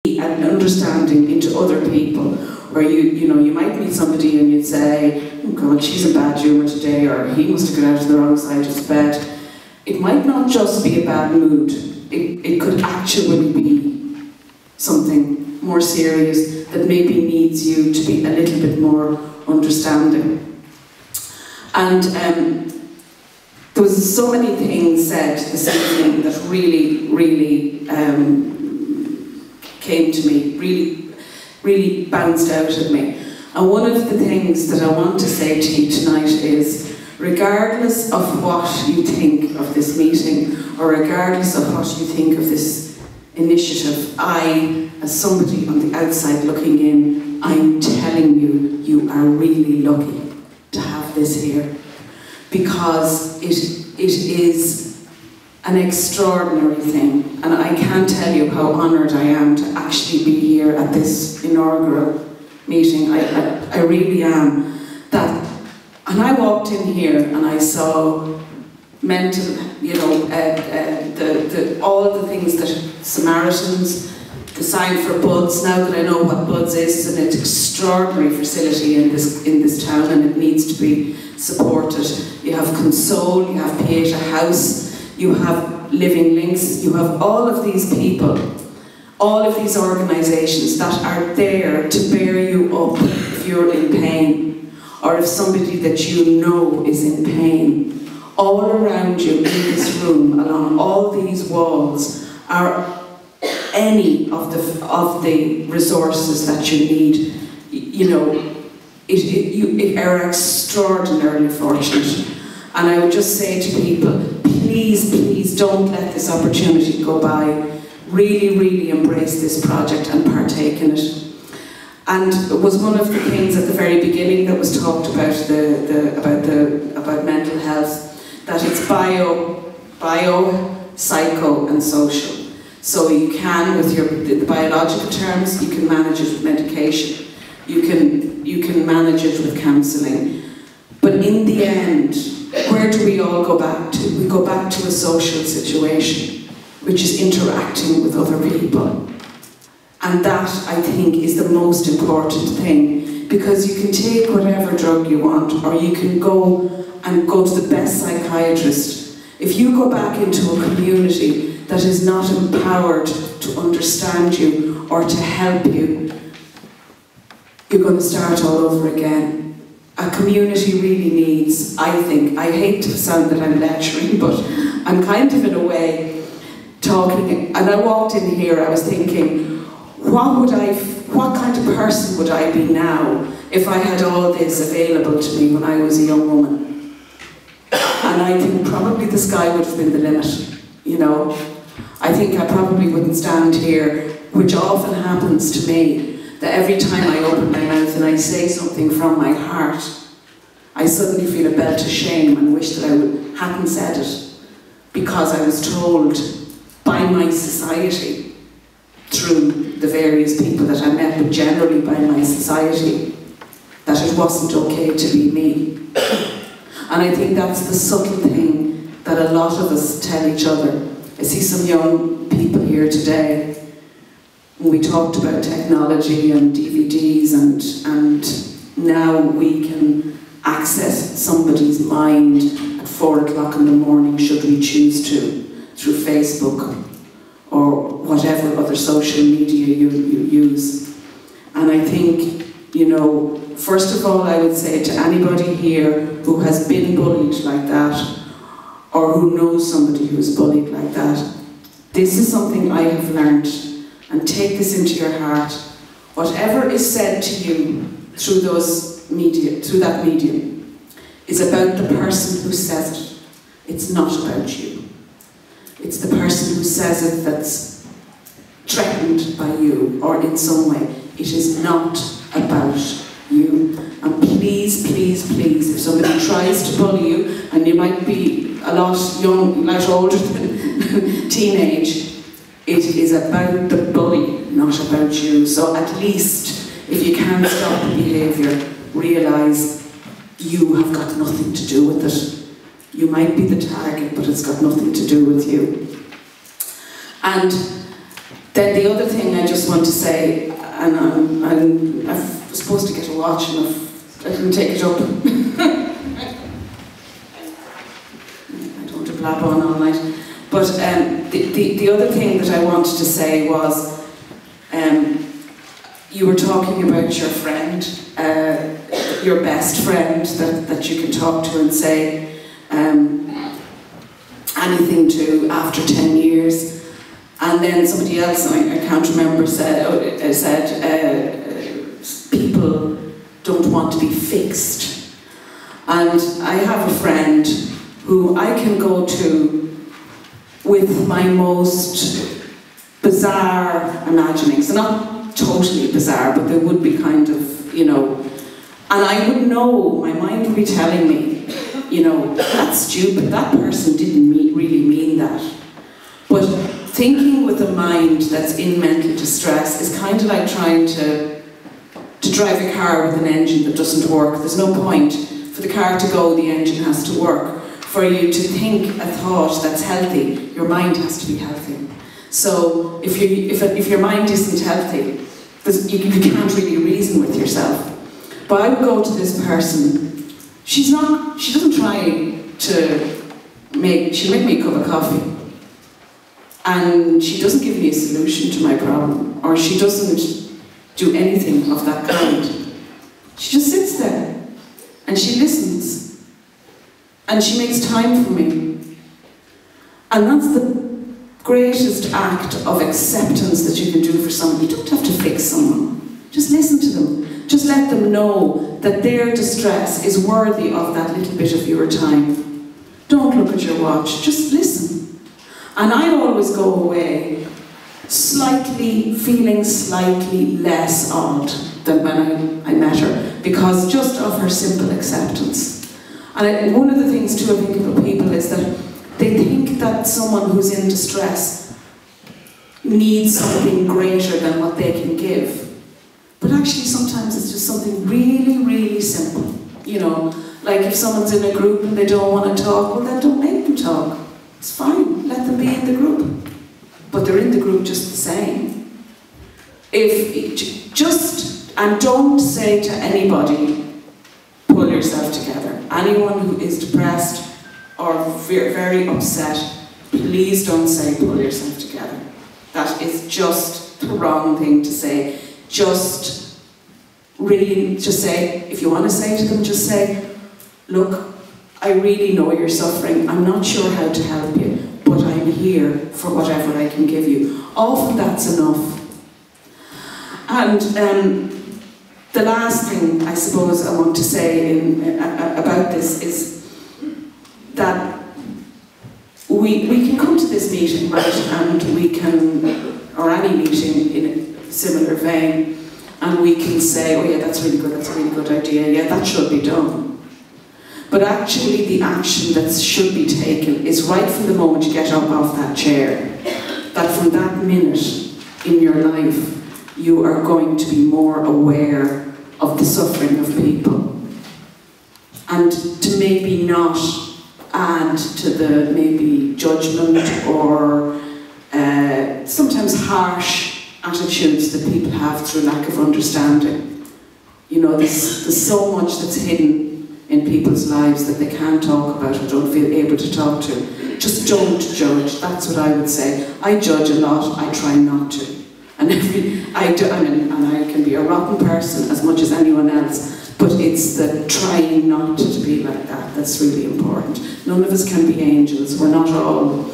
and understanding into other people, where you know, you might meet somebody and you'd say, oh God, she's in bad humour today, or he must have got out of the wrong side of his bed. It might not just be a bad mood, it could actually be something more serious that maybe needs you to be a little bit more understanding. And there was so many things said this evening that really came to me, really bounced out at me. And one of the things that I want to say to you tonight is, regardless of what you think of this meeting, or regardless of what you think of this initiative, I, as somebody on the outside looking in, I'm telling you, you are really lucky to have this here. Because it is an extraordinary thing, and I can't tell you how honoured I am to actually be here at this inaugural meeting. I really am. And I walked in here and I saw mental, you know, all the things that Samaritans, the sign for Buds. Now that I know what Buds is, and it's an extraordinary facility in this town, and it needs to be supported. You have Console, you have Pieta House, you have Living Links, you have all of these people, all of these organisations that are there to bear you up if you're in pain, or if somebody that you know is in pain. All around you in this room, along all these walls, are any of the resources that you need. You know, you are extraordinarily fortunate. And I would just say to people, please don't let this opportunity go by. Really embrace this project and partake in it. And it was one of the things at the very beginning that was talked about, about mental health, that it's bio, psycho and social. So you can, with the biological terms, you can manage it with medication. You can manage it with counselling. But in the end, where do we all go back to? We go back to a social situation, which is interacting with other people. And that, I think, is the most important thing, because you can take whatever drug you want, or you can go to the best psychiatrist. If you go back into a community that is not empowered to understand you or to help you, you're going to start all over again. A community really needs, I think, I hate to sound that I'm lecturing, but I'm kind of in a way talking, and I walked in here, I was thinking, what kind of person would I be now if I had all this available to me when I was a young woman? And I think probably the sky would have been the limit, you know. I think I probably wouldn't stand here, which often happens to me, that every time I open my mouth and I say something from my heart, I suddenly feel a belt of shame and wish that I hadn't said it, because I was told by my society, through the various people that I met, but generally by my society, that it wasn't okay to be me. And I think that's the subtle thing that a lot of us tell each other. I see some young people here today. We talked about technology and DVDs, and now we can access somebody's mind at 4 o'clock in the morning, should we choose to, through Facebook or whatever other social media you use. And I think, you know, first of all, I would say to anybody here who has been bullied like that, or who knows somebody who's bullied like that, this is something I have learned, and take this into your heart. Whatever is said to you through those media, through that medium, is about the person who says it. It's not about you. It's the person who says it that's threatened by you, or in some way. It is not about you. And please, if somebody tries to bully you, and you might be a lot young, a lot older than teenage, it is about the bully, not about you. So at least, if you can't stop the behaviour, realise you have got nothing to do with it. You might be the target, but it's got nothing to do with you. And Then the other thing I just want to say, and I'm supposed to get a watch and I didn't take it up. I don't want to blab on all night. But the other thing that I wanted to say was, you were talking about your friend, your best friend that you can talk to and say anything to after 10 years. And then somebody else, I can't remember, said people don't want to be fixed. And I have a friend who I can go to with my most bizarre imaginings. They're not totally bizarre, but they would be kind of, you know, and I would know, my mind would be telling me, you know, that's stupid, that person didn't really mean that. But thinking with a mind that's in mental distress is kind of like trying to drive a car with an engine that doesn't work. There's no point. For the car to go, the engine has to work. For you to think a thought that's healthy, your mind has to be healthy. So if your mind isn't healthy, you can't really reason with yourself. But I would go to this person. She doesn't try to she'll make me a cup of coffee. And she doesn't give me a solution to my problem, or she doesn't do anything of that kind. She just sits there, and she listens, and she makes time for me. And that's the greatest act of acceptance that you can do for someone. You don't have to fix someone. Just listen to them. Just let them know that their distress is worthy of that little bit of your time. Don't look at your watch, just listen. And I always go away feeling slightly less odd than when I met her, because just of her simple acceptance. And one of the things too I think about people is that they think that someone who's in distress needs something greater than what they can give. But actually sometimes it's just something really, really simple. You know, like if someone's in a group and they don't want to talk, well then don't make them talk. It's fine, let them be in the group. But they're in the group just the same. And don't say to anybody, pull yourself together. Anyone who is depressed or very, very upset, please don't say pull yourself together. That is just the wrong thing to say. Just say, if you want to say to them, just say, look, I really know you're suffering. I'm not sure how to help you, but I'm here for whatever I can give you. Often that's enough. And the last thing I suppose I want to say about this is that we can come to this meeting, right, and we can, or any meeting in a similar vein, and we can say, oh yeah, that's really good idea, yeah, that should be done. But actually the action that should be taken is right from the moment you get up off that chair, that from that minute in your life you are going to be more aware of the suffering of people, and to maybe not add to the maybe judgment or sometimes harsh attitudes that people have through lack of understanding. You know, there's so much that's hidden in people's lives that they can't talk about or don't feel able to talk to. Just don't judge, that's what I would say. I judge a lot, I try not to. And I can be a rotten person as much as anyone else, but it's the trying not to be like that that's really important. None of us can be angels, we're not all,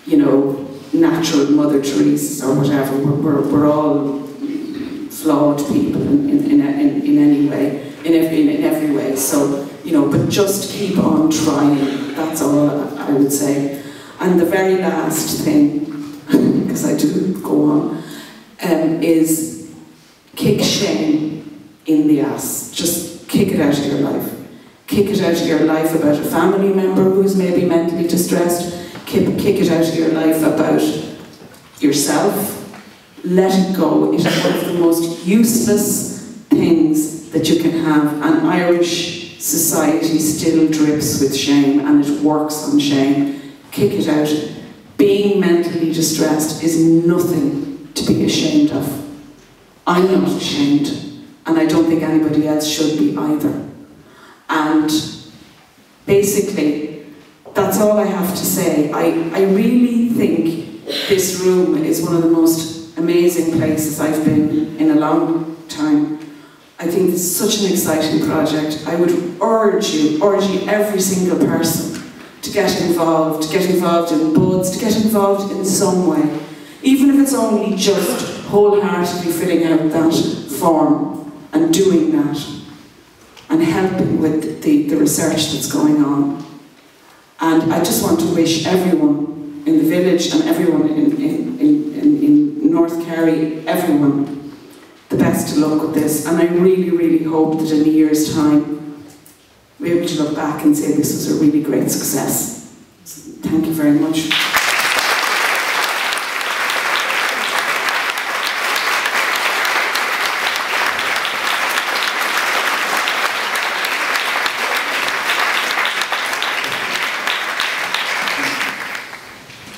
you know, natural Mother Teresa's or whatever. We're all flawed people in any way, in every way. So, you know, but just keep on trying. That's all I would say. And the very last thing, because I do go on, is kick shame in the ass. Just kick it out of your life. Kick it out of your life about a family member who's maybe mentally distressed. Kick it out of your life about yourself. Let it go. It is one of the most useless things that you can have. And Irish society still drips with shame, and it works on shame. Kick it out. Being mentally distressed is nothing to be ashamed of. I'm not ashamed, and I don't think anybody else should be either. And basically, that's all I have to say. I really think this room is one of the most amazing places I've been in a long time. I think it's such an exciting project. I would urge you, every single person, to get involved in buds, to get involved in some way. Even if it's only just wholeheartedly filling out that form and doing that and helping with the research that's going on. And I just want to wish everyone in the village and everyone in North Kerry, everyone, the best of luck with this. And I really, really hope that in a year's time we're able to look back and say this was a really great success. Thank you very much.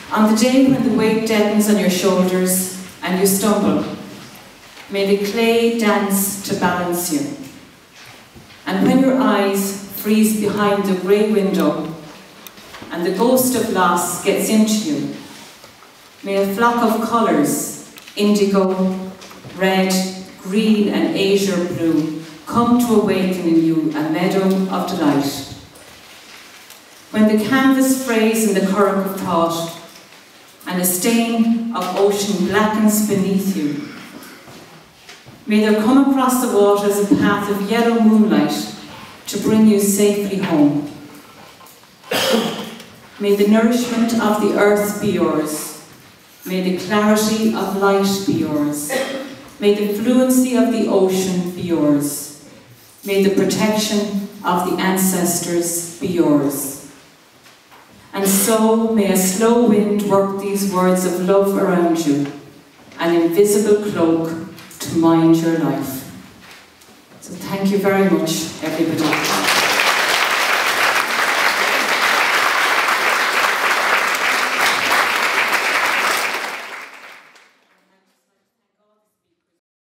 On the day when the weight deadens on your shoulders and you stumble, may the clay dance to balance you. And when your eyes freeze behind the grey window and the ghost of loss gets into you, may a flock of colours, indigo, red, green and azure blue, come to awaken in you a meadow of delight. When the canvas frays in the current of thought and a stain of ocean blackens beneath you, may there come across the waters a path of yellow moonlight to bring you safely home. May the nourishment of the earth be yours. May the clarity of light be yours. May the fluency of the ocean be yours. May the protection of the ancestors be yours. And so may a slow wind work these words of love around you, an invisible cloak to mind your life. So thank you very much, everybody.